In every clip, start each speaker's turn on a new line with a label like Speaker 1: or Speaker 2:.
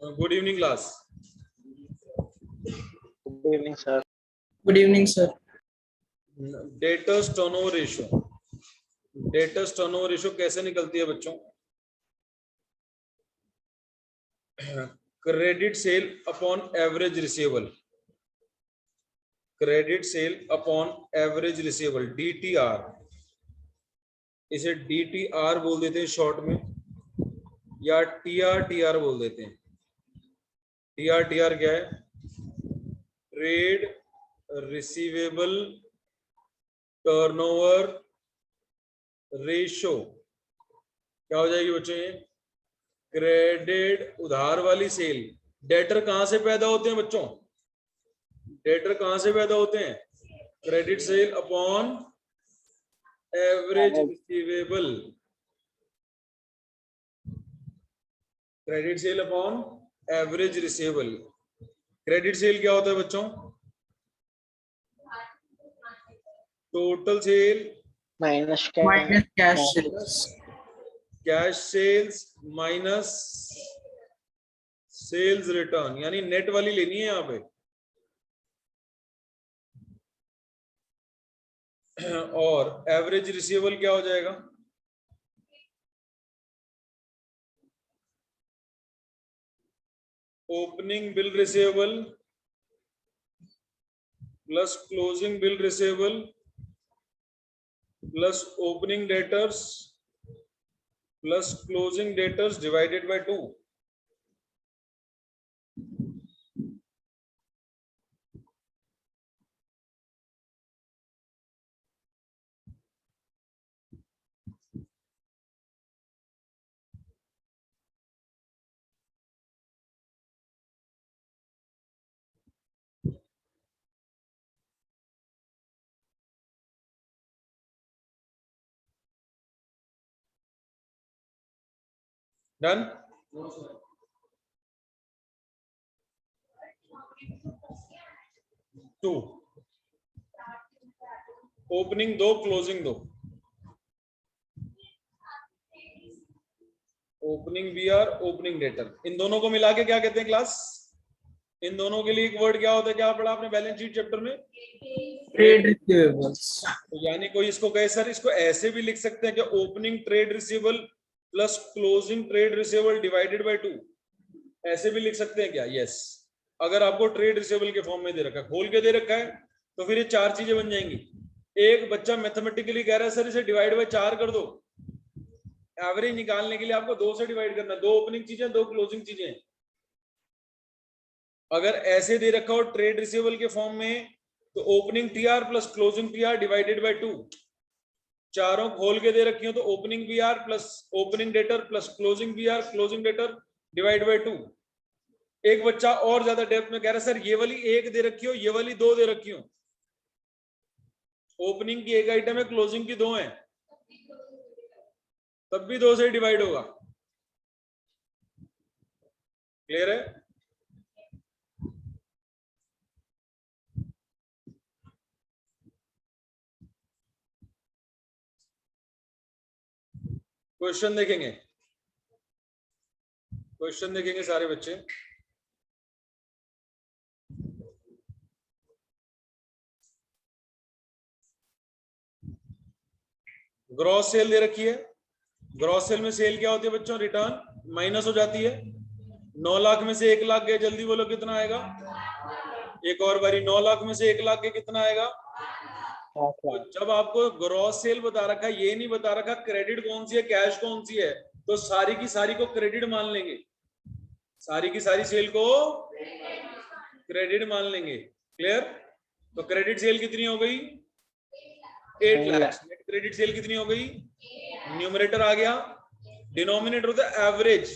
Speaker 1: Good evening class.
Speaker 2: Good evening sir.
Speaker 3: Good evening sir.
Speaker 1: Debtors turnover ratio, debtors turnover ratio कैसे निकलती है बच्चों? Credit sale upon average receivable, credit sale upon average receivable, DTR, इसे DTR बोल देते हैं short में, या TR बोल देते हैं। TR क्या है? Trade receivable turnover ratio. क्या हो जाएगी बच्चों ये? क्रेडिट उधार वाली सेल। डेटर कहां से पैदा होते हैं बच्चों? डेटर कहां से पैदा होते हैं? Credit sale upon average receivable, credit sale upon average receivable. Credit sale क्या होता है बच्चों? Total sale
Speaker 2: minus
Speaker 3: cash sales.
Speaker 1: Cash sales minus sales return, यानी नेट वाली लेनी है यहां पे। और एवरेज रिसीवेबल क्या हो जाएगा? Opening bill receivable plus closing bill receivable plus opening debtors plus closing debtors divided by 2। Done? Two, opening दो क्लोजिंग दो, ओपनिंग BR ओपनिंग डेटर, इन दोनों को मिला के क्या कहते हैं क्लास? इन दोनों के लिए एक वर्ड क्या होता है? क्या पढ़ा आपने बैलेंस शीट चैप्टर में?
Speaker 3: Trade receivables.
Speaker 1: तो यानी कोई इसको कहे सर इसको ऐसे भी लिख सकते हैं कि opening trade receivable plus closing trade receivable divided by 2, ऐसे भी लिख सकते हैं क्या? यस। अगर आपको ट्रेड रिसीवेबल के फॉर्म में दे रखा है, खोल के दे रखा है, तो फिर ये चार चीजें बन जाएंगी। एक बच्चा मैथमेटिकली कह रहा है सर इसे डिवाइड बाय 4 कर दो, एवरेज निकालने के लिए आपको 2 से डिवाइड करना, 2 ओपनिंग चीजें 2 क्लोजिंग चीजें। अगर ऐसे दे रखा हो ट्रेड रिसीवेबल के फॉर्म में, तो opening TR plus closing TR divided by 2, चारों खोल के दे रखी हो तो opening BR plus opening debtor plus closing BR closing debtor divide by 2। एक बच्चा और ज्यादा डेप्थ में कह रहा है सर ये वाली एक दे रखी हो, ये वाली 2 दे रखी हो, ओपनिंग की एक आइटम है, क्लोजिंग की 2 है, तब भी 2 से डिवाइड होगा। क्लियर है? क्वेश्चन देखेंगे, क्वेश्चन देखेंगे सारे बच्चे। ग्रॉस सेल दे रखी है, ग्रॉस सेल में सेल क्या होती है बच्चों? रिटर्न माइनस हो जाती है। 9 लाख में से 1 लाख गए, जल्दी बोलो कितना आएगा? एक और बारी, 9 लाख में से 1 लाख के कितना आएगा? तो जब आपको ग्रॉस सेल बता रखा है, ये नहीं बता रखा क्रेडिट कौन सी है कैश कौन सी है, तो सारी की सारी को क्रेडिट मान लेंगे, सारी की सारी सेल को क्रेडिट मान लेंगे। क्लियर? तो क्रेडिट सेल कितनी हो गई? 8 लाख। नेट क्रेडिट सेल कितनी हो गई? न्यूमरेटर आ गया, डिनोमिनेटर होता है एवरेज।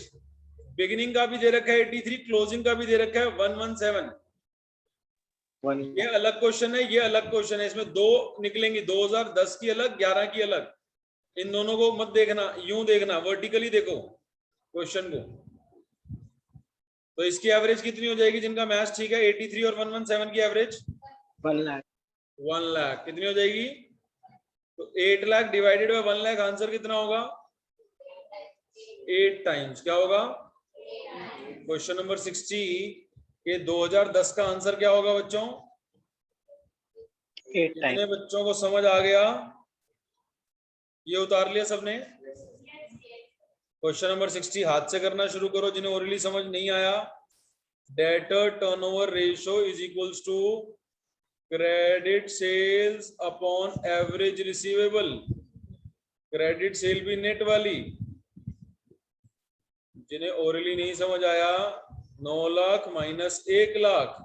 Speaker 1: बिगिनिंग का भी दे रखा है 83, क्लोजिंग का भी दे रखा है 117। ये अलग क्वेश्चन है, ये अलग क्वेश्चन है, इसमें 2 निकलेंगी, 2010 की अलग, 11 की अलग। इन दोनों को मत देखना, यूं देखना, वर्टिकली देखो क्वेश्चन को। तो इसकी एवरेज कितनी हो जाएगी जिनका मैथ्स ठीक है? 83 और 117 की एवरेज
Speaker 2: 1 लाख।
Speaker 1: 1 लाख कितनी हो जाएगी? तो 8 lakh divided by 1 lakh, answer कितना होगा? 8 टाइम्स क्या होगा? क्वेश्चन नंबर 60 के 2010 का आंसर क्या होगा बच्चों?
Speaker 2: 8
Speaker 1: कितने
Speaker 2: टाइम
Speaker 1: बच्चों को समझ आ गया? ये उतार लिया सबने? क्वेश्चन नंबर 60 हाथ से करना शुरू करो जिन्हें ओरली समझ नहीं आया। Debtor turnover ratio is equals to credit sales upon average receivable. Credit sale भी नेट वाली। जिन्हें ओरली नहीं समझ आया 9 लाख माइनस 1 लाख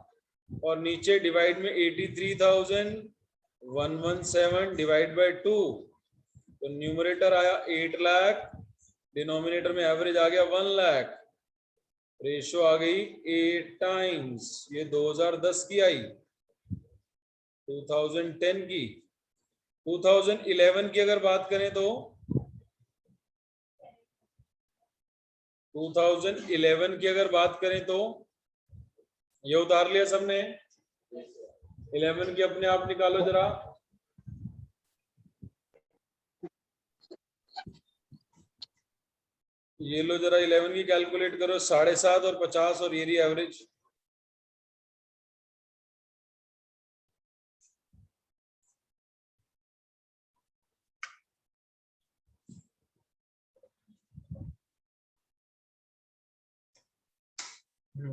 Speaker 1: और नीचे डिवाइड में 83,117 डिवाइड बाय 2, तो न्यूमरेटर आया 8 लाख, डिनोमिनेटर में एवरेज आ गया 1 लाख, रेशियो आ गई 8 टाइम्स। ये 2010 की आई। 2010 की 2011 की अगर बात करें तो 2011 की अगर बात करें तो ये उतार लिया सबने? 11 की अपने आप निकालो जरा। ये लो जरा 11 की कैलकुलेट करो, 7.5 और 50 और ये रही एवरेज।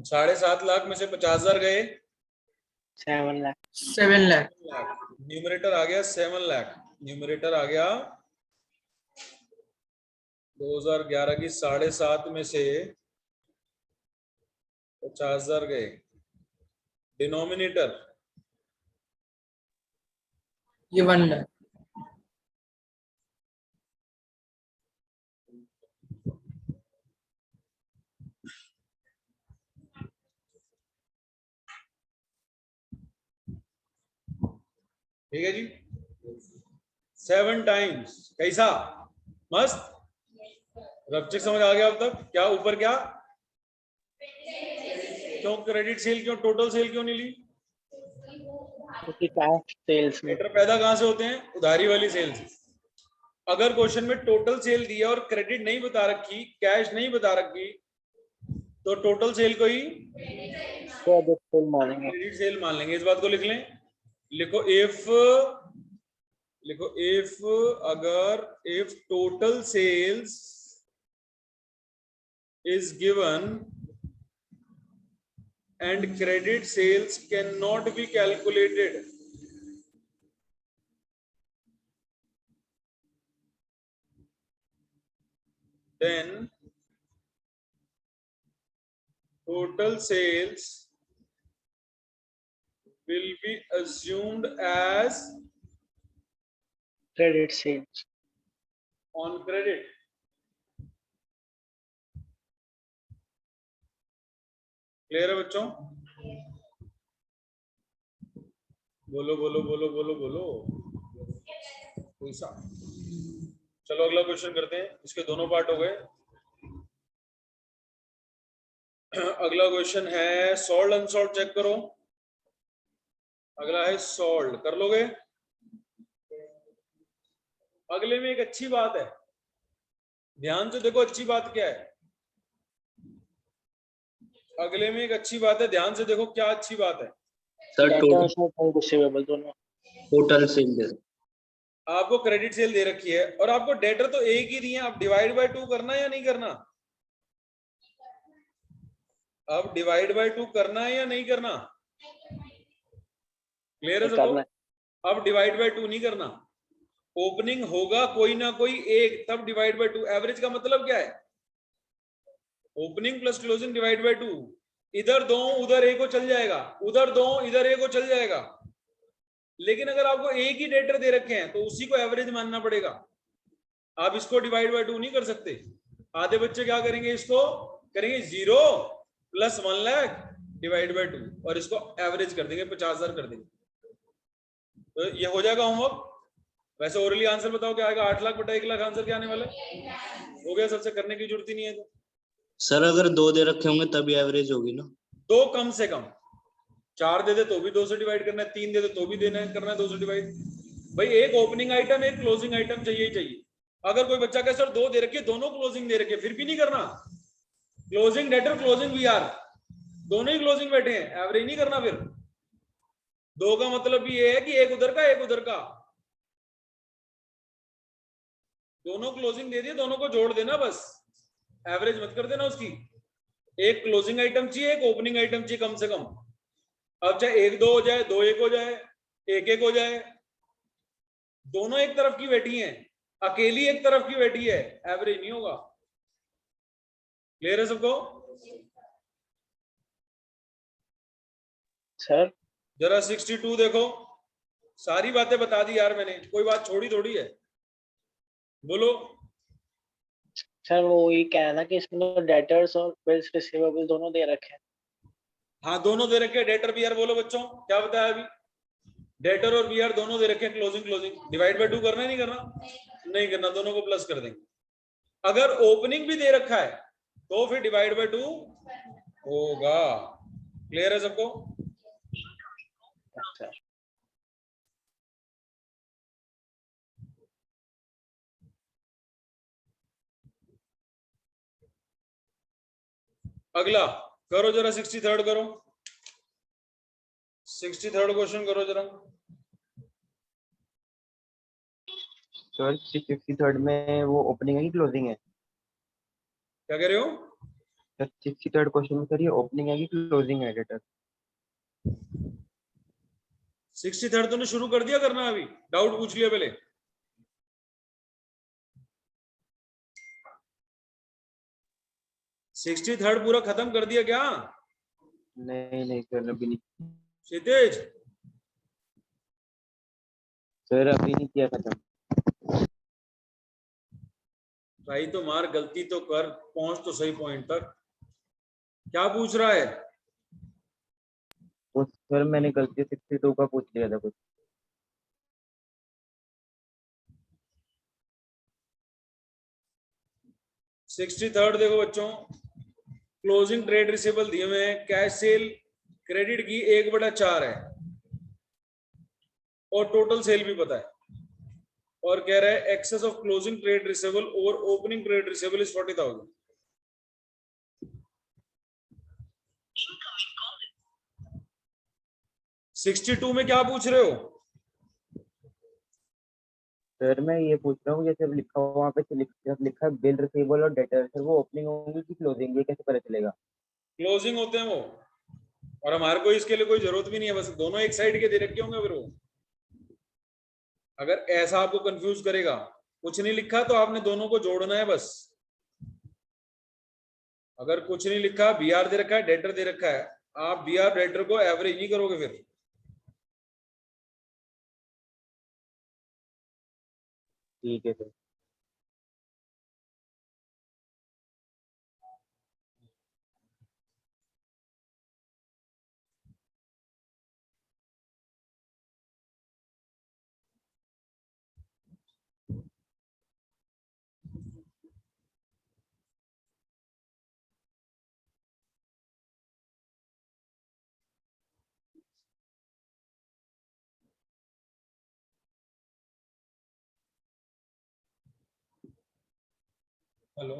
Speaker 1: $7.5 लाख में से 50,000 गए
Speaker 2: 7 लाख
Speaker 3: 7 lakh.
Speaker 1: न्यूमरेटर आ गया 7 लाख। न्यूमरेटर आ गया 2011 की 7.5 में से 50,000 गए। डिनोमिनेटर
Speaker 3: ये 1 lakh.
Speaker 1: ठीक है जी। 7 टाइम्स। कैसा? मस्त। रबचिक समझ आ गया अब तक? क्या ऊपर क्या? क्यों क्रेडिट सेल, क्यों टोटल सेल क्यों नहीं ली?
Speaker 2: क्योंकि कैश सेल्स में
Speaker 1: डेटर पैदा कहां से होते हैं? उधारी वाली सेल से। अगर क्वेश्चन में टोटल सेल दिया और क्रेडिट नहीं बता रखी, कैश नहीं बता रखी, तो टोटल सेल को ही
Speaker 2: क्रेडिट सेल मानेंगे।
Speaker 1: क्रेडिट सेल मान लेंगे। इस बात को लिख लें। लिखो इफ अगर if total sales is given and credit sales cannot be calculated, then total sales will be assumed as
Speaker 2: credit sales
Speaker 1: on credit. Clear है बच्चों? बोलो बोलो बोलो बोलो बोलो। चलो अगला क्वेश्चन करते हैं। इसके दोनों पार्ट हो गए। अगला क्वेश्चन है सॉल्ड अनसॉल्ड। चेक करो। अगला है सॉल्ड। कर लोगे? अगले में एक अच्छी बात है, ध्यान से देखो। अच्छी बात क्या है? अगले में एक अच्छी बात है, ध्यान से देखो क्या अच्छी बात है।
Speaker 4: सर
Speaker 2: रिसीवेबल दोनों
Speaker 4: टोटल सेल दे
Speaker 1: आपको क्रेडिट सेल दे रखी है और आपको डेटर तो एक ही दिए। आप डिवाइड बाय 2 करना है या नहीं करना? अब डिवाइड बाय 2 करना है या नहीं करना? क्लियर है सबको? अब डिवाइड बाय 2 नहीं करना। ओपनिंग होगा कोई ना कोई एक, तब डिवाइड बाय 2। एवरेज का मतलब क्या है? Opening plus closing divide by 2। इधर 2 उधर एक को चल जाएगा, उधर 2 इधर एक को चल जाएगा। लेकिन अगर आपको एक ही डेटर दे रखे हैं तो उसी को एवरेज मानना पड़ेगा। आप इसको डिवाइड बाय 2 नहीं कर सकते। आधे बच्चे क्या करेंगे? इसको करेंगे 0 प्लस 1 लाख डिवाइड बाय 2 और इसको एवरेज कर देंगे, 50,000 कर देंगे। तो ये हो जाएगा होमवर्क। वैसे ओरली आंसर बताओ क्या आएगा? 8 लाख बटा 1 लाख आंसर क्या आने वाला है? हो गया, सबसे करने की जरूरत ही नहीं है। तो
Speaker 4: सर अगर 2 दे रखे होंगे तभी एवरेज होगी ना?
Speaker 1: 2 कम से कम। 4 दे दे तो भी 2 से डिवाइड करना है, 3 दे दे तो भी देना है, करना है 2 से डिवाइड। भाई एक ओपनिंग आइटम एक क्लोजिंग आइटम चाहिए ही चाहिए। अगर कोई बच्चा कहे सर 2 दे रखी है, दोनों क्लोजिंग दे रखी है, फिर भी नहीं करना। क्लोजिंग डेटर क्लोजिंग वीआर दोनों ही क्लोजिंग बैठे हैं, एवरेज नहीं करना। फिर दो का मतलब भी ये है कि एक उधर का एक उधर का, दोनों क्लोजिंग दे दिए, दोनों को जोड़ देना बस, एवरेज मत कर देना उसकी। एक क्लोजिंग आइटम चाहिए, एक ओपनिंग आइटम चाहिए कम से कम। अब चाहे 1 2 हो जाए, 2 1 हो जाए, 1 1 हो जाए, दोनों एक तरफ की बैठी हैं, अकेली एक तरफ की बैठी है, एवरेज नहीं होगा। क्लियर है सबको?
Speaker 2: सर
Speaker 1: जरा 62 देखो, सारी बातें बता दी यार मैंने, कोई बात छोड़ी थोड़ी है। बोलो।
Speaker 2: सर वो ये क्या है ना कि इसमें तो डेटर्स और बिल्स रिसीवेबल दोनों दे रखे हैं।
Speaker 1: हाँ दोनों दे रखे, डेटर बीआर बोलो बच्चों, क्या बताया अभी? डेटर और बीआर दोनों दे रखे, क्लोजिंग क्लोजिंग डिवाइड बाय 2 करना है नहीं करना? नहीं करना, दोनों को प्लस कर देंगे। अगर ओपनिंग भी दे रखा है तो फिर डिवाइड बाय 2 होगा। क्लियर है सबको?
Speaker 2: अच्छा
Speaker 1: अगला करो जरा, 63rd करो, 63rd क्वेश्चन करो जरा।
Speaker 5: सर 63rd में वो ओपनिंग है कि क्लोजिंग है?
Speaker 1: क्या कह रहे हो?
Speaker 5: सर 63rd क्वेश्चन में सर ये ओपनिंग है कि क्लोजिंग है डेटर?
Speaker 1: 63rd तूने शुरू कर दिया करना, अभी डाउट पूछ लिया पहले? सिक्सटी थर्ड पूरा खत्म कर दिया क्या
Speaker 5: नहीं नहीं सर अभी नहीं,
Speaker 1: क्षितिज?
Speaker 5: सर अभी नहीं किया खत्म।
Speaker 1: भाई तो मार, गलती तो कर, पहुंच तो सही पॉइंट तक। क्या पूछ रहा है?
Speaker 5: वो सर मैंने गलती से 62 का पूछ लिया था कुछ।
Speaker 1: 63rd देखो बच्चों, क्लोजिंग ट्रेड रिसीवेबल दिए हुए हैं, कैश सेल क्रेडिट की 1/4 है और टोटल सेल भी पता है, और कह रहा है excess of closing trade receivable over opening trade receivable is 40,000। Sixty two में क्या पूछ रहे हो?
Speaker 5: सर मैं ये पूछ रहा हूँ जैसे लिखा हुआ वहाँ पे लिखा है बिल रिसीवेबल और डेटर, सर वो ओपनिंग होंगी कि क्लोजिंग, ये कैसे पता चलेगा?
Speaker 1: क्लोजिंग होते हैं वो, और हमारे को इसके लिए कोई जरूरत भी नहीं है, बस दोनों एक साइड के दे रखे होंगे। फिर वो अगर ऐसा आपको कंफ्यूज करेगा, कुछ नहीं लिखा तो आपने दोनों को जोड़ना है बस। अगर कुछ नहीं लिखा, बीआर दे रखा है, डेटर दे रखा है, आप बीआर डेटर को एवरेज नहीं करोगे फिर।
Speaker 5: ठीक है सर।
Speaker 1: हेलो,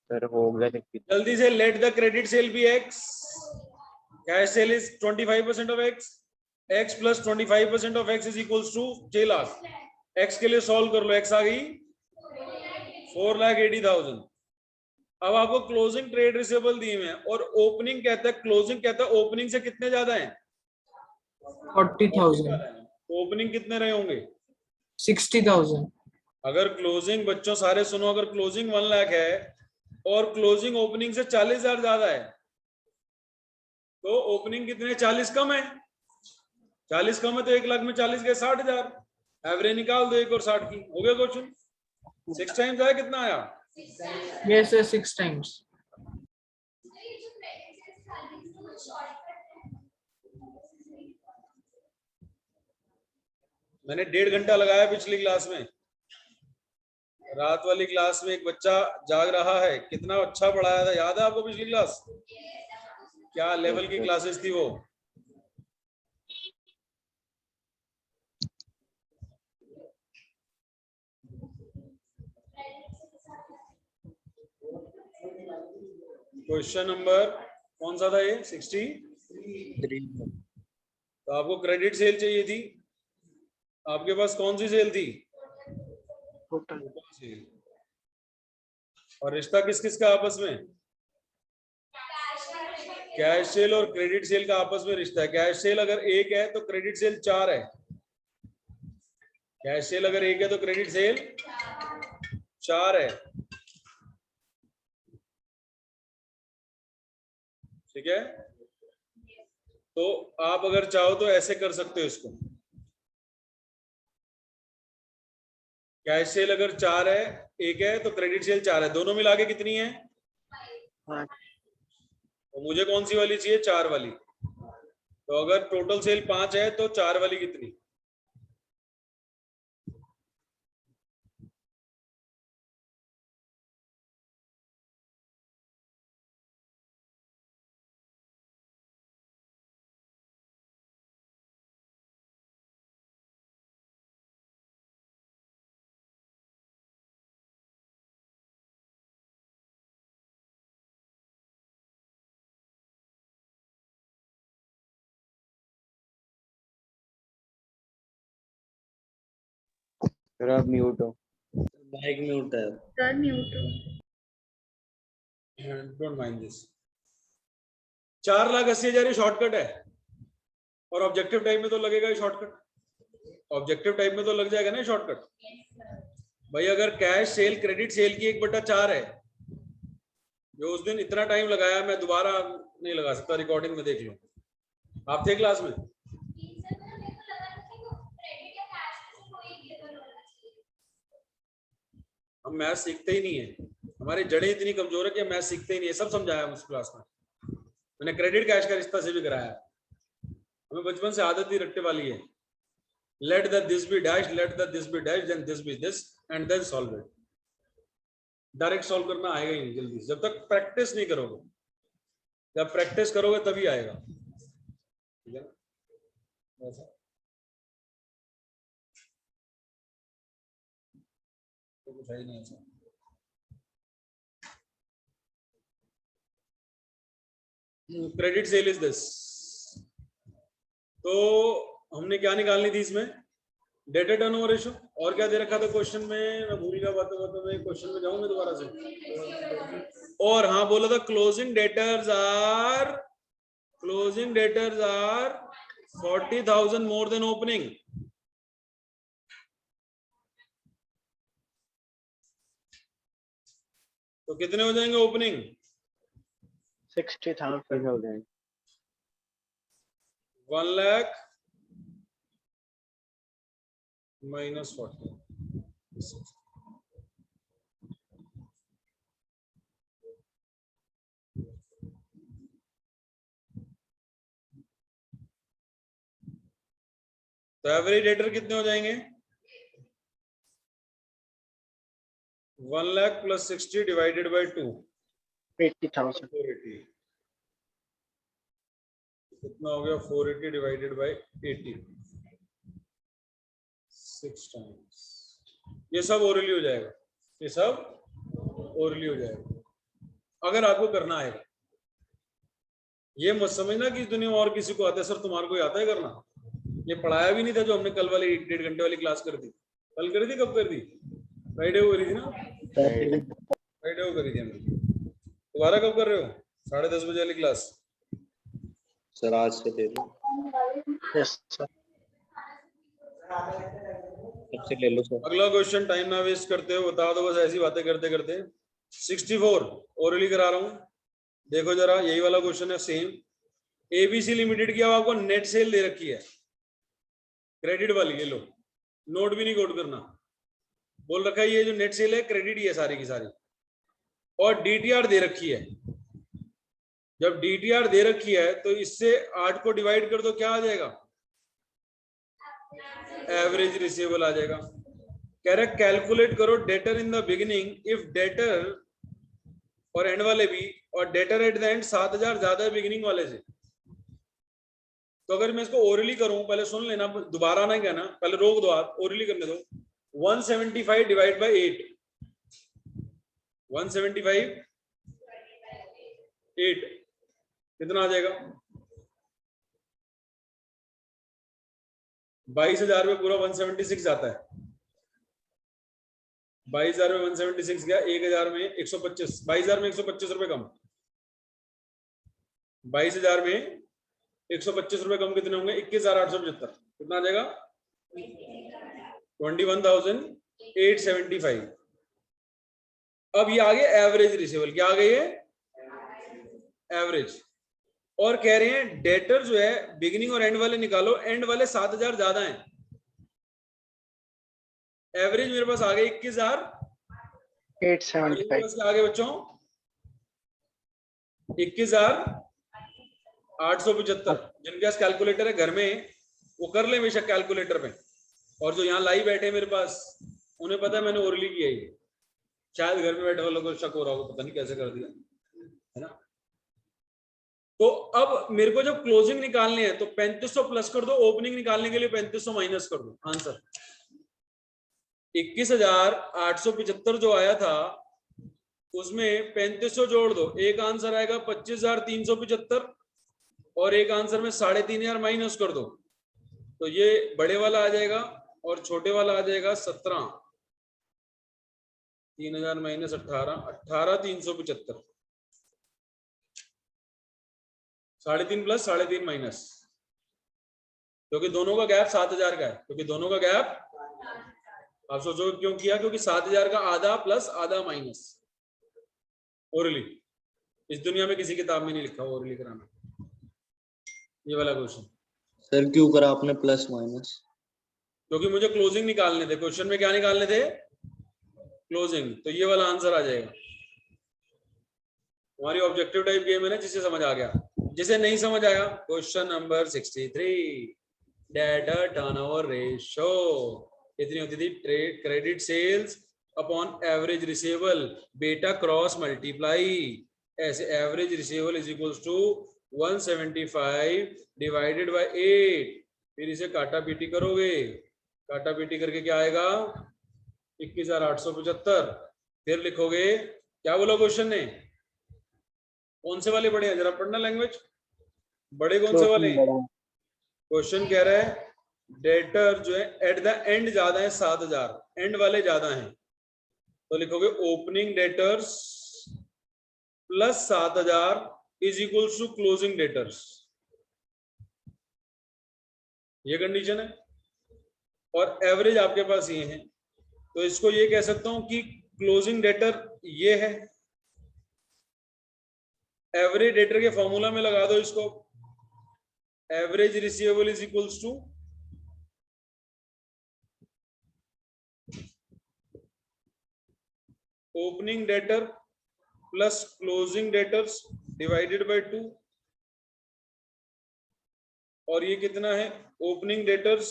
Speaker 5: सर हो गया 63।
Speaker 1: जल्दी से, let the credit sale be x, cash sale is 25% of x, x plus 25% of x is equals to 6 lakh. X के लिए सॉल्व कर लो, एक्स आ गई 4,80,000। अब आपको क्लोजिंग ट्रेड रिसीवेबल दिए हैं और ओपनिंग कहता है, क्लोजिंग कहता है ओपनिंग से कितने ज्यादा है?
Speaker 3: 40,000,
Speaker 1: ओपनिंग कितने रहे होंगे?
Speaker 3: 60,000,
Speaker 1: अगर क्लोजिंग, बच्चों सारे सुनो, अगर क्लोजिंग 1 लाख है और क्लोजिंग ओपनिंग से 40,000 ज्यादा है, तो ओपनिंग कितने? 40 कम है, 40 कम है तो 1 लाख में 40 गए 60,000, एवरेज निकाल दो 1 और 60 की, हो गया क्वेश्चन। 6 टाइम्स आया, कितना आया?
Speaker 3: Yes, sir, 6 times.
Speaker 1: मैंने 1.5 घंटा लगाया पिछली क्लास में, रात वाली क्लास में एक बच्चा जाग रहा है, कितना अच्छा पढ़ाया था, याद है आपको पिछली क्लास? क्या लेवल की क्लासेस थी वो? क्वेश्चन नंबर कौन सा था ये? 63। तो आपको क्रेडिट सेल चाहिए थी, आपके पास कौन सी सेल थी?
Speaker 2: Total
Speaker 1: sale. और रिश्ता किस किस का आपस में? कैश सेल और क्रेडिट सेल का आपस में रिश्ता है। कैश सेल अगर 1 है तो क्रेडिट सेल 4 है। कैश सेल अगर 1 है तो क्रेडिट सेल 4 है, ठीक है? तो आप अगर चाहो तो ऐसे कर सकते हो इसको, कैश सेल अगर 4 है, 1 है तो क्रेडिट सेल 4 है, दोनों मिला के कितनी है?
Speaker 2: 5
Speaker 1: तो मुझे कौन सी वाली चाहिए? 4 वाली। तो अगर टोटल सेल 5 है तो 4 वाली कितनी?
Speaker 5: सर आप म्यूट हो।
Speaker 4: माइक म्यूट है।
Speaker 6: सर म्यूट हो।
Speaker 1: Don't mind this. 4,80,000 शॉर्टकट है, और ऑब्जेक्टिव टाइप में तो लगेगा ही शॉर्टकट। ऑब्जेक्टिव टाइप में तो लग जाएगा ना शॉर्टकट भाई। अगर कैश सेल क्रेडिट सेल की 1/4 है, जो उस दिन इतना टाइम लगाया, मैं दोबारा नहीं लगा सकता, रिकॉर्डिंग में देख लो। आप थे क्लास में? हम मैथ सीखते ही नहीं है, हमारी जड़ें इतनी कमजोर है कि हम मैथ सीखते ही नहीं है। सब समझाया उस क्लास में, मैंने क्रेडिट कैश का रिश्ता से भी कराया। हमें बचपन से आदत ही रट्टे वाली है, let the this be dash, let the this be dash, then this be this and then solve it. Direct solve करना आएगा ही नहीं जल्दी, जब तक प्रैक्टिस नहीं करोगे। जब प्रैक्टिस करोगे तभी आएगा, ठीक है ना? ऐसा तो कुछ है ही नहीं ऐसा। Credit sale is this. तो हमने क्या निकालनी थी इसमें? Data turnover ratio. और क्या दे रखा था क्वेश्चन में? मैं भूल गया बातों बातों में, क्वेश्चन में जाऊंगा दोबारा से। और हाँ बोला था closing debtors are 40,000 more than opening. तो कितने हो जाएंगे ओपनिंग?
Speaker 2: 60,000
Speaker 1: 1 लाख minus 40। तो एवरेज डेटर कितने हो जाएंगे? 1 लाख प्लस 60 डिवाइडेड बाई 2,
Speaker 2: 80,000
Speaker 1: 480। कितना हो गया? 480 डिवाइडेड बाई 80, 6 टाइम्स। ये सब ओरली हो जाएगा, ये सब ओरली हो जाएगा अगर आपको करना है। ये मत समझना कि दुनिया में और किसी को आता है। सर तुम्हारे को आता है करना? ये पढ़ाया भी नहीं था जो हमने कल वाली 1.5 घंटे वाली क्लास कर दी। कल करी थी? कब कर दी? फ्राइडे को करी थी ना? फ्राइडे को करी थी हमने। दोबारा कब कर रहे हो? 10:30 बजे वाली क्लास।
Speaker 4: सर आज से दे दो।
Speaker 2: Yes sir.
Speaker 4: सबसे ले लो सर।
Speaker 1: अगला क्वेश्चन, टाइम ना वेस्ट करते हो, बता दो बस ऐसी बातें करते करते। 64 ओरली करा रहा हूं, देखो जरा। यही वाला क्वेश्चन है सेम। एबीसी लिमिटेड की अब आपको नेट सेल दे रखी है, क्रेडिट वाली, ये लो, नोट भी नहीं कोड करना, बोल रखा है ये जो नेट सेल है क्रेडिट ही है सारी की सारी, और डीटीआर दे रखी है। जब डीटीआर दे रखी है तो इससे 8 को डिवाइड कर दो, क्या आ जाएगा? एवरेज रिसीवेबल आ जाएगा। कह रहे कैलकुलेट करो debtor in the beginning if debtor और एंड वाले भी, और डेटर एट द एंड 7000 ज्यादा है बिगिनिंग वाले से। तो अगर मैं इसको ओरली करूं, पहले सुन लेना, दोबारा ना कहना, पहले रोक दो आप, ओरली करने दो। 175 डिवाइड बाय 8, 175 8 कितना आ जाएगा? 22,000 में पूरा 176 आता है। 22,000 में 176 गया, 1,000 में 125, 22,000 में 125 रुपए कम, 22,000 में 125 रुपए कम कितने होंगे? 21,875। कितना आ जाएगा? 21,875। अब ये आ गया एवरेज रिसीवेबल। क्या आ गई है? एवरेज। और कह रहे हैं डेटर जो है बिगिनिंग और एंड वाले निकालो, एंड वाले 7,000 ज्यादा हैं। एवरेज मेरे पास आ गया 21,875 आगे बच्चों 21,875। जिनके पास कैलकुलेटर है घर में वो कर ले बेशक कैलकुलेटर पे, और जो यहाँ लाइव बैठे मेरे पास उन्हें पता है मैंने ओरली किया है। शायद घर में बैठे वालों को शक हो रहा होगा, पता नहीं कैसे कर दिया है ना। तो अब मेरे को जब क्लोजिंग निकालने हैं तो 3500 प्लस कर दो, ओपनिंग निकालने के लिए 3500 माइनस कर दो। आंसर 21,875 जो आया था उसमें 3500 जोड़ दो, एक आंसर आएगा 25,375 और एक आंसर में 3,500 माइनस कर दो, तो ये बड़े वाला आ जाएगा और छोटे वाला आ जाएगा 17। 3,000 माइनस 18,375, 3.5 प्लस 3.5 माइनस, क्योंकि दोनों का गैप 7,000 का है। क्योंकि दोनों का गैप, आप सोचो क्यों किया? क्योंकि 7,000 का आधा प्लस आधा माइनस। ओरली इस दुनिया में किसी किताब में नहीं लिखा ओरली कराना, ये वाला क्वेश्चन।
Speaker 4: सर क्यों करा आपने प्लस माइनस?
Speaker 1: क्योंकि मुझे क्लोजिंग निकालने थे। क्वेश्चन में क्या निकालने थे? क्लोजिंग। तो ये वाला आंसर आ जाएगा। हमारी ऑब्जेक्टिव टाइप गेम है ना, जिसे समझ आ गया। जिसे नहीं समझ आया, question number 63, debtor turnover ratio कितनी होती थी? Trade credit sales upon average receivable, बेटा क्रॉस मल्टीप्लाई। ऐसे average receivable is equals to 175 divided by 8। फिर इसे काटा पीटी करोगे, काटा पीटी करके क्या आएगा? 21,875। फिर लिखोगे, क्या बोला क्वेश्चन ने? कौन से वाले बड़े हैं? जरा पढ़ना लैंग्वेज। बड़े कौन से वाले? क्वेश्चन कह रहा है डेटर जो है एट द एंड ज्यादा है 7,000, एंड वाले ज्यादा हैं, तो लिखोगे opening debtors plus 7,000 is equals to closing debtors. ये कंडीशन है। और एवरेज आपके पास ये है, तो इसको ये कह सकता हूं कि क्लोजिंग डेटर ये है। एवरेज डेटर के फॉर्मूला में लगा दो इसको, average receivable is equals to opening debtor plus closing debtors divided by 2। और ये कितना है? ओपनिंग डेटर्स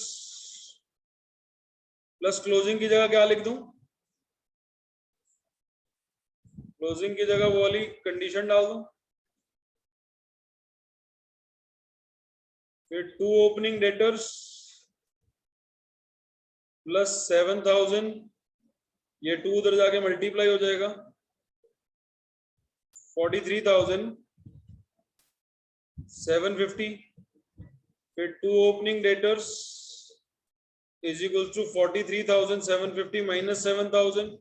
Speaker 1: प्लस क्लोजिंग की जगह क्या लिख दूं? क्लोजिंग की जगह वो वाली कंडीशन डाल दूं, फिर 2 ओपनिंग डेटर्स प्लस 7,000, ये 2 उधर जाके मल्टीप्लाई हो जाएगा 43,750, फिर 2 opening debtors is equal to 43,750 minus 7,000,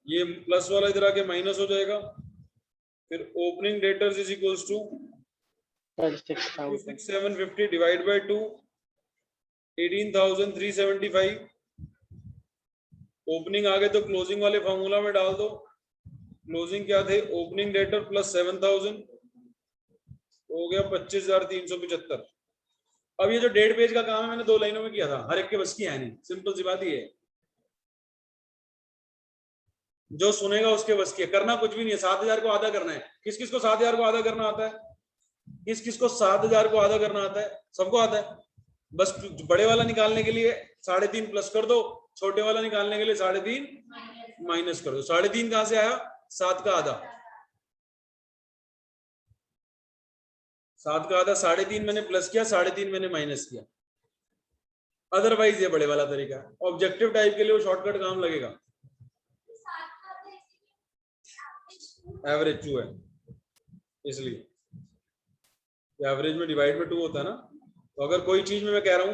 Speaker 1: ये प्लस वाला इधर आके माइनस हो जाएगा, फिर opening debtors is equal to 36,750 divide by 2, 18,375। Opening आ गए तो क्लोजिंग वाले फॉर्मूला में डाल दो। क्लोजिंग क्या थे? ओपनिंग डेटर प्लस 7,000, हो गया 25,375। अब ये जो 1.5 पेज का काम है मैंने 2 लाइनों में किया था, हर एक के बस की है नहीं, सिंपल सी बात ये है, जो सुनेगा उसके बस की है, करना कुछ भी नहीं है। 7,000 को आधा करना है। किस किस को 7,000 को आधा करना आता है? किस किस को 7,000 को आधा करना आता है? सबको आता है। बस बड़े वाला निकालने के लिए 3.5 प्लस कर दो, छोटे वाला निकालने के लिए 3.5 माइनस कर दो। 3.5 कहां से आया? 7 का आधा। 7 का आधा 3.5 मैंने प्लस किया, 3.5 मैंने माइनस किया। अदरवाइज ये बड़े वाला तरीका है। ऑब्जेक्टिव टाइप के लिए वो शॉर्टकट काम लगेगा। एवरेज 2 है इसलिए एवरेज में डिवाइड में 2 होता है ना। तो अगर कोई चीज में मैं कह रहा हूं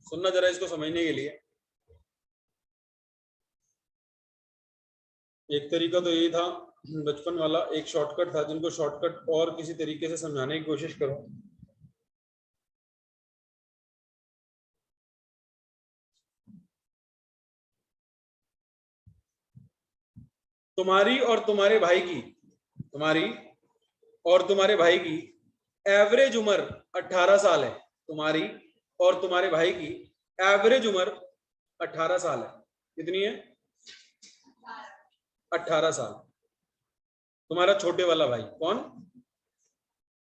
Speaker 1: सुनना जरा इसको समझने के लिए, एक तरीका तो यही था बचपन वाला, एक शॉर्टकट था, जिनको शॉर्टकट और किसी तरीके से समझाने की कोशिश करो। तुम्हारी और तुम्हारे भाई की, तुम्हारी और तुम्हारे भाई की एवरेज उम्र 18 साल है। तुम्हारी और तुम्हारे भाई की एवरेज उम्र 18 साल है। कितनी है? 18 साल। तुम्हारा छोटे वाला भाई कौन?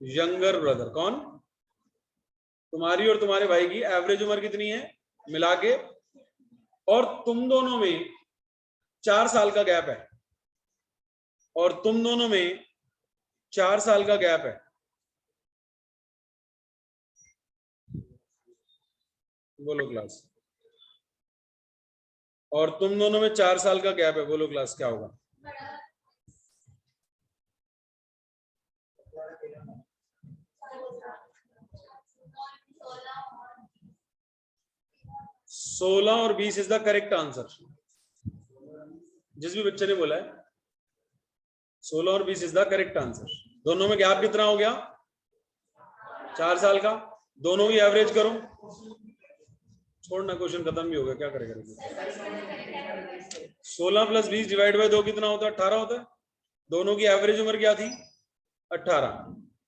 Speaker 1: यंगर ब्रदर कौन? तुम्हारी और तुम्हारे भाई की एवरेज उम्र कितनी है मिला के? और तुम दोनों में 4 साल का गैप है, और तुम दोनों में 4 साल का गैप है। बोलो क्लास। और तुम दोनों में 4 साल का गैप है। बोलो क्लास क्या होगा? सोलह और 20 इज द करेक्ट आंसर। जिस भी बच्चे ने बोला है 16 और 20 इज द करेक्ट आंसर। दोनों में गैप कितना हो गया? 4 साल का। दोनों की एवरेज करो। छोड़ना, क्वेश्चन खत्म भी हो गया, क्या करेगा? 16 प्लस 20 डिवाइड बाय 2 कितना होता है? 18 होता है। दोनों की एवरेज उम्र क्या थी? 18।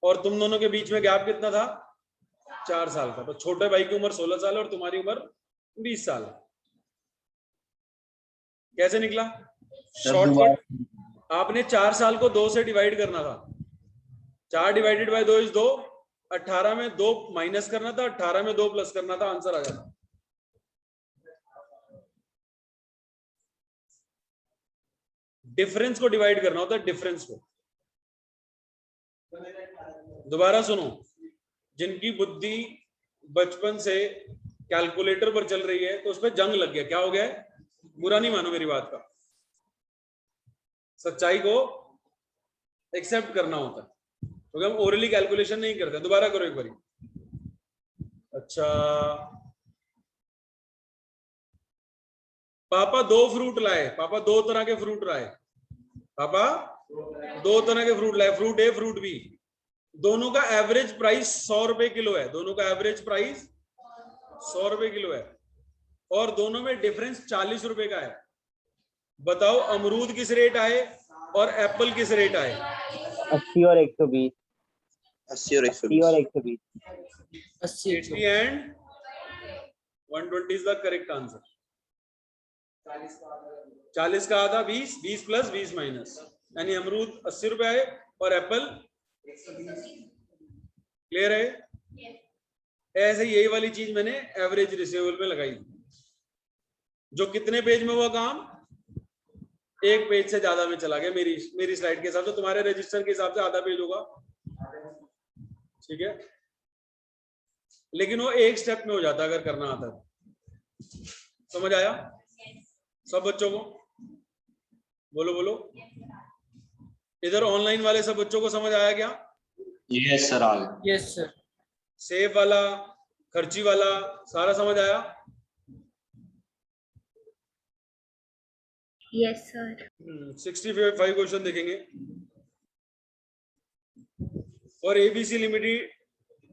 Speaker 1: और तुम दोनों के बीच में गैप कितना था? 4 साल का। तो छोटे भाई की उम्र 16 साल है और तुम्हारी उम्र 20 साल है। कैसे निकला? शॉर्टकट, आपने 4 साल को 2 से डिवाइड करना था। 4 डिवाइडेड बाय 2 इज 2। 18 में 2 माइनस करना था, 18 में 2 प्लस करना था, आंसर आ जाता। डिफरेंस को डिवाइड करना होता है, डिफरेंस को। दोबारा सुनो, जिनकी बुद्धि बचपन से कैलकुलेटर पर चल रही है तो उस पर जंग लग गया। क्या हो गया है? बुरा नहीं मानो मेरी बात का, सच्चाई को एक्सेप्ट करना होता है, क्योंकि हम ओरली कैलकुलेशन नहीं करते। दोबारा करो एक बारी। अच्छा, पापा 2 फ्रूट लाए। पापा 2 तरह के फ्रूट लाए। पापा 2 तरह के फ्रूट लाए, फ्रूट ए फ्रूट बी। दोनों का एवरेज प्राइस 100 रुपए किलो है। दोनों का एवरेज प्राइस 100 रुपए किलो है और दोनों में डिफरेंस 40 रुपए का है। बताओ अमरूद किस रेट आए और एप्पल किस रेट आए?
Speaker 5: 80 और 120।
Speaker 4: 80 और
Speaker 5: 80 और 120।
Speaker 1: 80 and 120 is the correct answer. 40 का आधा 20, 20 प्लस 20 माइनस, यानी अमरूद 80 रुपए आए और एप्पल। क्लियर है? ऐसे यही वाली चीज मैंने एवरेज रिसीवेबल में लगाई, जो कितने पेज में हुआ काम? 1 पेज से ज्यादा में चला गया। मेरी स्लाइड के हिसाब से, तुम्हारे रजिस्टर के हिसाब से आधा पेज होगा, ठीक है, लेकिन वो एक स्टेप में हो जाता अगर करना आता है। समझ आया सब बच्चों को? बोलो बोलो। इधर ऑनलाइन वाले सब बच्चों को समझ आया क्या?
Speaker 4: यस सर, आ गया।
Speaker 3: Yes, sir.
Speaker 1: सेब वाला, खर्ची वाला, सारा समझ आया?
Speaker 6: Yes sir.
Speaker 1: 65 क्वेश्चन देखेंगे। और एबीसी लिमिटेड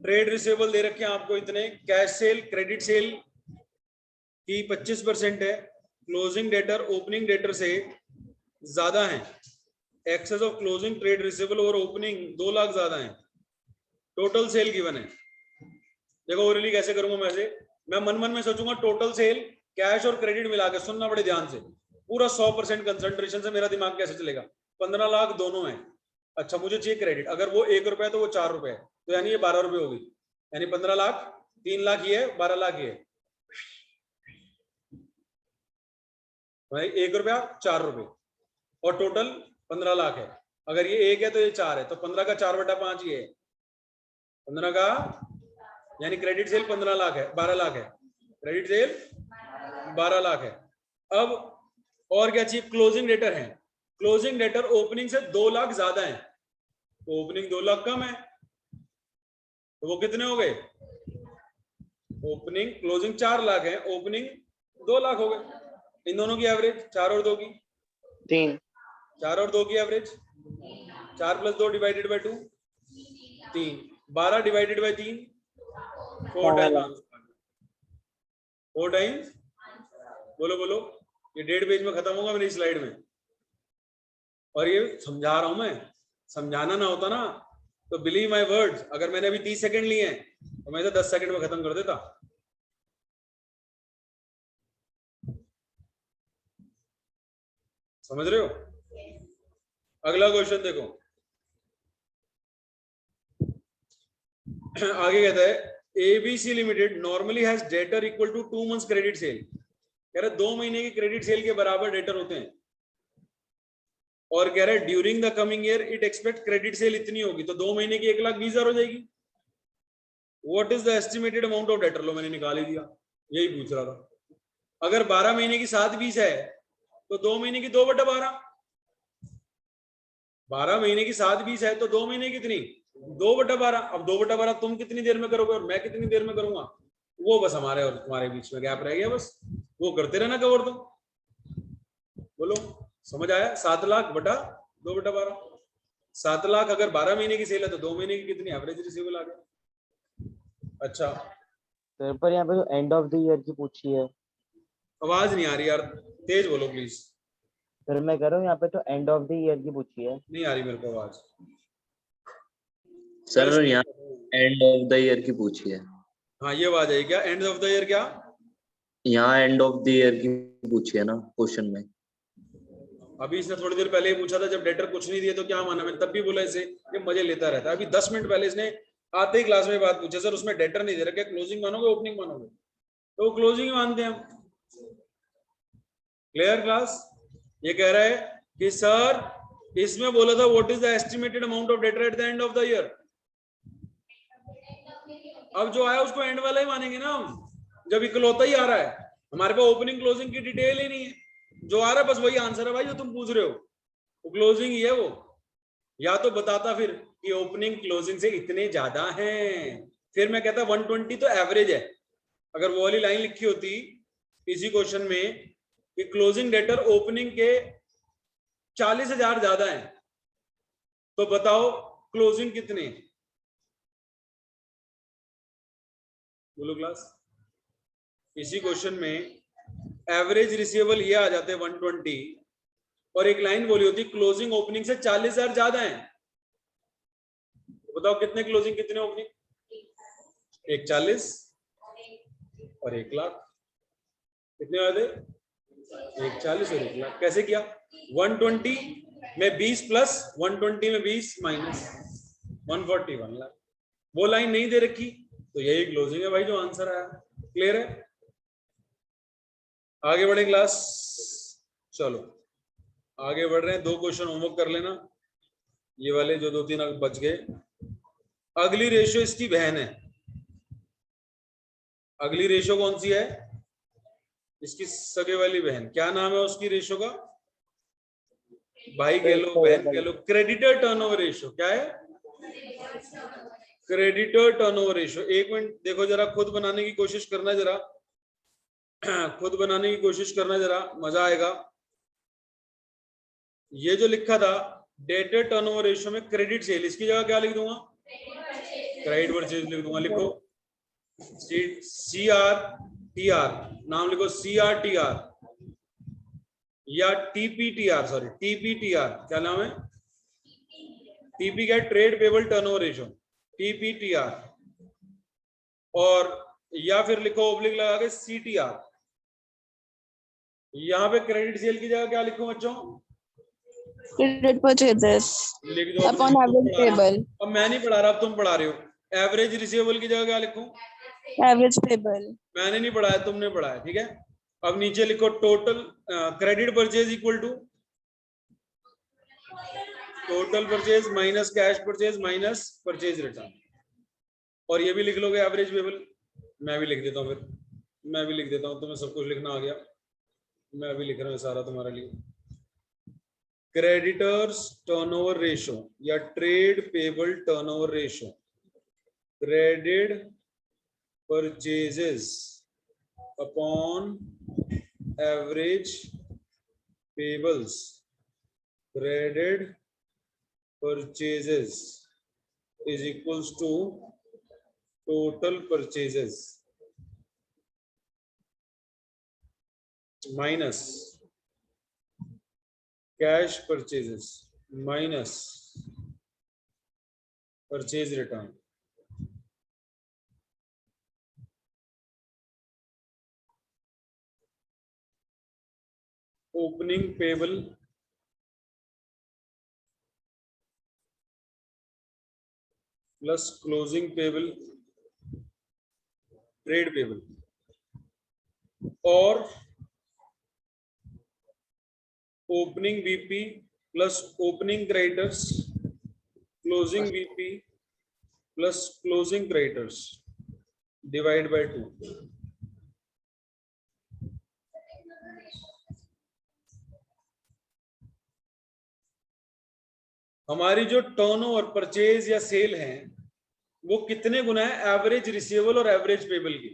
Speaker 1: ट्रेड रिसीवेबल दे रखे हैं आपको इतने। कैश सेल, क्रेडिट सेल की 25% है। क्लोजिंग डेटर ओपनिंग डेटर से ज्यादा है। Excess of closing trade receivable और ओपनिंग 2 लाख ज्यादा है, टोटल सेल गिवन है। देखो ओरली कैसे करूंगा मैं मन मन में सोचूंगा टोटल सेल कैश और क्रेडिट मिला के, सुनना बड़े ध्यान से, पूरा 100% कंसंट्रेशन से मेरा दिमाग कैसे चलेगा। 15 लाख दोनों है, अच्छा मुझे चाहिए क्रेडिट, अगर वो 1 रुपया तो वो 4 रुपए है, तो यानी ये 12 रुपए होगी, यानी 15 लाख, 3 लाख ये है, 12 लाख ये है, भाई 1 रुपया 4 रुपए और टोटल 15 लाख है। अगर ये 1 है तो ये 4 है, तो 15 का 4/5 ये है, 15 का यानी क्रेडिट सेल 15 लाख है, 12 लाख है, क्रेडिट सेल 12 लाख है। अब और क्या चाहिए, क्लोजिंग डेटर है, क्लोजिंग डेटर ओपनिंग से 2 लाख ज्यादा है, तो ओपनिंग 2 लाख कम है, तो वो कितने हो गए, ओपनिंग क्लोजिंग 4 लाख है, ओपनिंग 2 लाख हो गए। इन दोनों की एवरेज 4 और 2 की
Speaker 2: 3,
Speaker 1: 4 और 2 की average 4 + 2 divided by 2 3, 12 divided by 3 4 times, 4 times, बोलो बोलो, ये 1.5 पेज में खत्म होगा मेरी स्लाइड में। और ये समझा रहा हूं मैं, समझाना ना होता ना तो बिलीव माय वर्ड्स, अगर मैंने अभी 30 सेकंड लिए हैं तो मैं इसे 10 सेकंड में खत्म कर देता। समझ रहे हो? अगला क्वेश्चन देखो, आगे कहता है ABC limited normally has debtor equal to 2 months credit sale, कह रहा है 2 महीने की क्रेडिट सेल के बराबर डेटर होते हैं, और कह रहा है during the coming year it expect credit sale इतनी होगी, तो 2 महीने की 1,20,000 हो जाएगी। What is the estimated amount of debtor, लो मैंने निकाल ही दिया, यही पूछ रहा था। अगर 12 महीने की 7,20 है तो 2 महीने की 2/12, 12 महीने की 7,20 है तो 2 महीने कितनी 2/12। अब 2/12 तुम कितनी देर में करोगे और मैं कितनी देर में करूंगा, वो बस हमारे और तुम्हारे बीच में गैप रह गया, बस वो करते रहना कवर। तो बोलो समझ आया? 7 लाख बटा 2/12, 7 लाख अगर 12 महीने की सेल है तो 2 महीने की कितनी एवरेज रिसीवेबल आ गया। अच्छा
Speaker 5: सर पर यहाँ पे तो एंड ऑफ द ईयर की पूछी है।
Speaker 1: आवाज नहीं आ रही यार, तेज बोलो प्लीज।
Speaker 5: सर मैं कह रहा हूँ यहाँ पे तो एंड ऑफ द ईयर की पूछी है।
Speaker 1: नहीं आ रही मेरे को आवाज
Speaker 4: सर यहाँ एंड ऑफ द ईयर की पूछी है।
Speaker 1: हाँ ये आवाज आई क्या, एंड ऑफ द ईयर क्या?
Speaker 4: यहाँ एंड ऑफ द ईयर की पूछी है ना क्वेश्चन में।
Speaker 1: अभी इसने थोड़ी देर पहले ही पूछा था जब डेटर कुछ नहीं दिए तो क्या माना, मैंने तब भी बोला इसे ये मजे लेता रहता है। अभी 10 मिनट पहले इसने आते ही क्लास में बात पूछी, सर उसमें डेटर नहीं दे रहा, क्या क्लोजिंग मानोगे ओपनिंग मानोगे, तो वो क्लोजिंग ही मानते हैं हम। Clear class? ये कह रहा है कि सर इसमें बोला था what is the estimated amount of debtor at the end of the year, अब जो आया उसको एंड वाला ही मानेंगे ना हम, जब इकलौता ही आ रहा है, हमारे पास ओपनिंग क्लोजिंग की डिटेल ही नहीं है, जो आ रहा है बस वही आंसर है भाई जो तुम पूछ रहे हो, वो क्लोजिंग ही है वो। या तो बताता फिर कि ओपनिंग क्लोजिंग से इतने ज्यादा हैं, फिर मैं कहता 120 तो एवरेज है। अगर वो वाली लाइन लिखी होती इसी क्वेश्चन में कि क्लोजिंग डेटर ओपनिंग के 40,000 ज्यादा है, तो बताओ क्लोजिंग कितने, बोलो क्लास। इसी क्वेश्चन में एवरेज रिसीवेबल ये आ जाते हैं 120, और एक लाइन बोली होती क्लोजिंग ओपनिंग से 40,000 ज्यादा है, तो बताओ कितने क्लोजिंग कितने ओपनिंग, 140 और 1 लाख, कितने आते 140 और 1 लाख। कैसे किया, 120 में 20 प्लस 120 में 20 माइनस 141 लाख। वो लाइन नहीं दे रखी तो यही क्लोजिंग है भाई जो आंसर आया। क्लियर है? आगे बढ़े क्लास, चलो आगे बढ़ रहे हैं। 2 क्वेश्चन होमवर्क कर लेना, ये वाले जो 2-3 बच गए। अगली रेशियो इसकी बहन है, अगली रेशियो कौन सी है, इसकी सगे वाली बहन, क्या नाम है उसकी रेशियो का, भाई कह लो बहन कह लो, क्रेडिटर टर्नओवर रेशियो। क्या है? Creditor turnover ratio. 1 मिनट देखो जरा, खुद बनाने की कोशिश करना जरा, खुद बनाने की कोशिश करना जरा, मजा आएगा। ये जो लिखा था डेटर टर्नओवर रेशियो में क्रेडिट सेल, इसकी जगह क्या लिख दूंगा, क्रेडिट परचेज लिख दूंगा। लिखो CRTR, नाम लिखो CRTR या TPTR, सॉरी TPTR, क्या नाम है टीपी क्या है? ट्रेड पेबल टर्नओवर रेशियो, टीपीटीआर, और या फिर लिखो ओब्लिक लगा के सीटीआर। यहाँ पे क्रेडिट सेल की जगह क्या लिखूं बच्चों?
Speaker 6: Credit purchases
Speaker 1: लिख दो।
Speaker 6: upon average payable.
Speaker 1: अब मैं नहीं पढ़ा रहा, अब तुम पढ़ा रहे हो। एवरेज रिसीवेबल की जगह क्या लिखूं?
Speaker 6: Average payable.
Speaker 1: मैंने नहीं पढ़ाया, तुमने पढ़ाया, ठीक है। अब नीचे लिखो total credit purchase equal to total purchase minus cash purchase minus purchase return, और ये भी लिख लोगे एवरेज पेबल। मैं भी लिख देता हूँ, फिर मैं भी लिख देता हूँ, तुम्हें सब कुछ लिखना आ गया, मैं भी लिख रहा हूँ सारा तुम्हारे लिए। क्रेडिटर्स टर्नओवर रेशियो या trade payable turnover ratio, credit purchases upon average payables, credit purchases is equals to total purchases minus cash purchases minus purchase return। opening payable plus closing payable trade payable, और opening BP plus opening creditors closing BP plus closing creditors divide by 2। हमारी जो turnover purchase या cell है वो कितने गुना है average receivable और average payable की,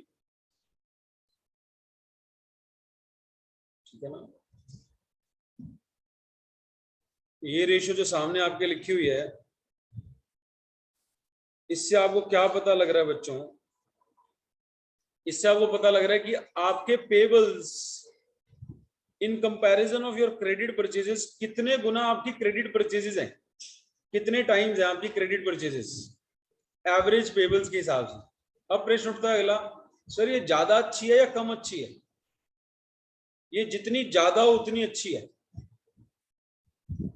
Speaker 1: ठीक है ना। ये रेशियो जो सामने आपके लिखी हुई है, इससे आपको क्या पता लग रहा है बच्चों? इससे आपको पता लग रहा है कि आपके payables in comparison of your credit purchases कितने गुना आपकी क्रेडिट परचेजेस हैं, कितने टाइम्स है आपकी क्रेडिट परचेजेस एवरेज पेबल्स के हिसाब से। अब प्रश्न उठता है अगला, सर ये ज्यादा अच्छी है या कम अच्छी है? ये जितनी ज्यादा हो उतनी अच्छी है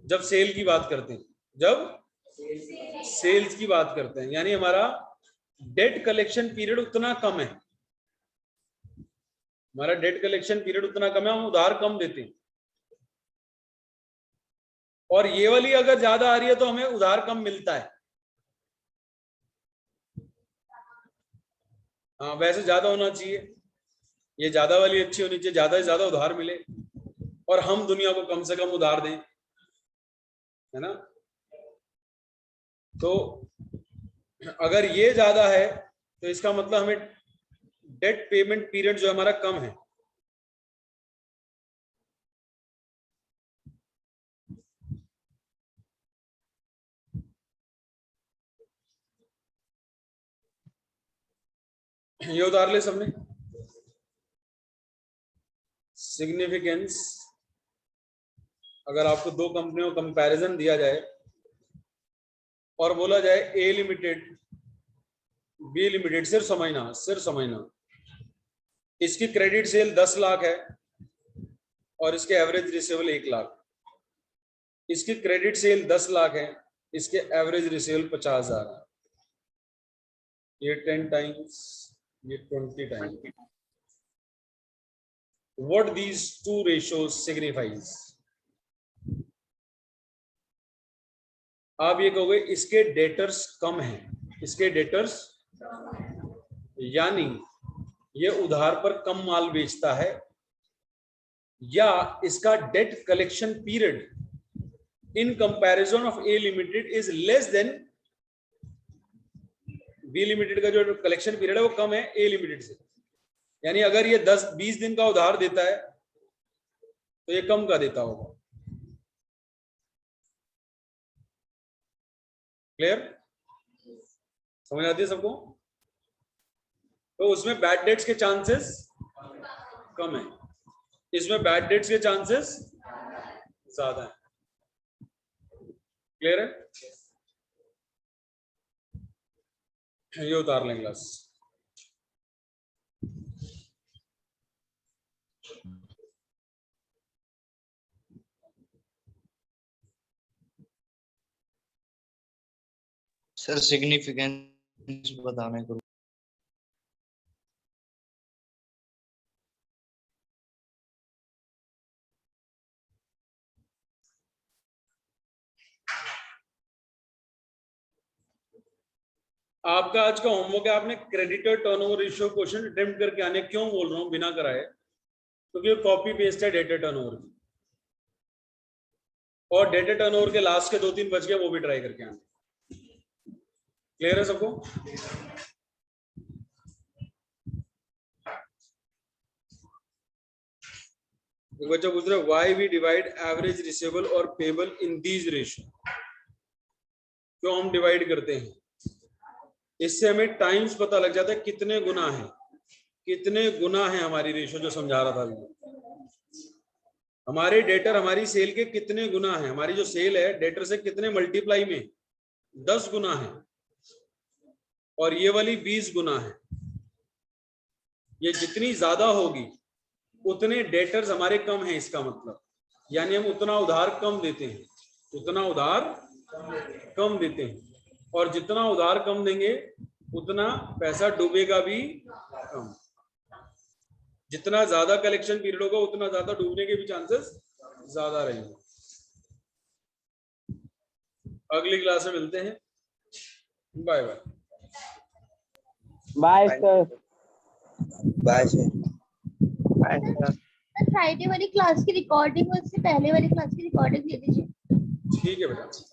Speaker 1: जब सेल की बात करते हैं, जब सेल्स की बात करते हैं, यानी हमारा डेट कलेक्शन पीरियड उतना कम है, हमारा डेट कलेक्शन पीरियड उतना कम है, हम उधार कम देते हैं। और ये वाली अगर ज्यादा आ रही है तो हमें उधार कम मिलता है। हाँ, वैसे ज्यादा होना चाहिए, ये ज्यादा वाली अच्छी होनी चाहिए, ज्यादा से ज्यादा उधार मिले और हम दुनिया को कम से कम उधार दें, है ना। तो अगर ये ज्यादा है तो इसका मतलब हमें डेट पेमेंट पीरियड जो हमारा कम है। ये उतार ले सबने। सिग्निफिकेंस, अगर आपको दो कंपनियों का कंपैरिजन दिया जाए और बोला जाए ए लिमिटेड बी लिमिटेड, सिर्फ समझना, इसकी क्रेडिट सेल 10 लाख है और इसके एवरेज रिसीवेबल 1 लाख, इसकी क्रेडिट सेल 10 लाख है, इसके एवरेज रिसीवेबल 50,000 है, ये 10 टाइम्स, ये 20 times. What these two ratios signifies? आप ये कहोगे इसके डेटर्स कम हैं, इसके डेटर्स, यानी ये उधार पर कम माल बेचता है, या इसका debt collection period in comparison of A limited is less than B limited का जो कलेक्शन पीरियड है वो कम है ए लिमिटेड से। यानी अगर ये 10-20 दिन का उधार देता है तो ये कम का देता होगा। क्लियर? समझ आती है सबको? तो उसमें बैड डेट्स के चांसेस कम है, इसमें बैड डेट्स के चांसेस ज्यादा है। क्लियर है? ये उतार लें ग्लास।
Speaker 4: सर सिग्निफिकेंस बताने को।
Speaker 1: आपका आज का होमवर्क है, आपने creditor turnover ratio question attempt करके आने। क्यों बोल रहा हूं बिना कराए? क्योंकि कॉपी पेस्ट है डेटा टर्नओवर की, और डेटा टर्नओवर के लास्ट के 2-3 बच गए, वो भी ट्राई करके आने। क्लियर है सबको? एक बच्चा पूछ रहा है why we divide average receivable और पेबल इन दीज रेशियो। क्यों हम डिवाइड करते हैं? इससे हमें टाइम्स पता लग जाता है कितने गुना है, कितने गुना है हमारी रेशियो, जो समझा रहा था अभी। हमारे डेटर हमारी सेल के कितने गुना है, हमारी जो सेल है डेटर से कितने मल्टीप्लाई में 10 गुना है, और ये वाली 20 गुना है। ये जितनी ज्यादा होगी उतने डेटर्स हमारे कम हैं, इसका मतलब यानी हम उतना उधार कम देते हैं, उतना उधार कम देते हैं, और जितना उधार कम देंगे उतना पैसा डूबेगा भी कम। जितना ज्यादा कलेक्शन पीरियड होगा उतना ज्यादा डूबने के भी चांसेस ज्यादा रहेंगे। अगली क्लास में मिलते हैं। Bye bye.
Speaker 5: Bye sir.
Speaker 4: Bye sir.
Speaker 7: Friday वाली क्लास की रिकॉर्डिंग और उससे पहले वाली क्लास की रिकॉर्डिंग दे दीजिए।
Speaker 1: ठीक है बेटा।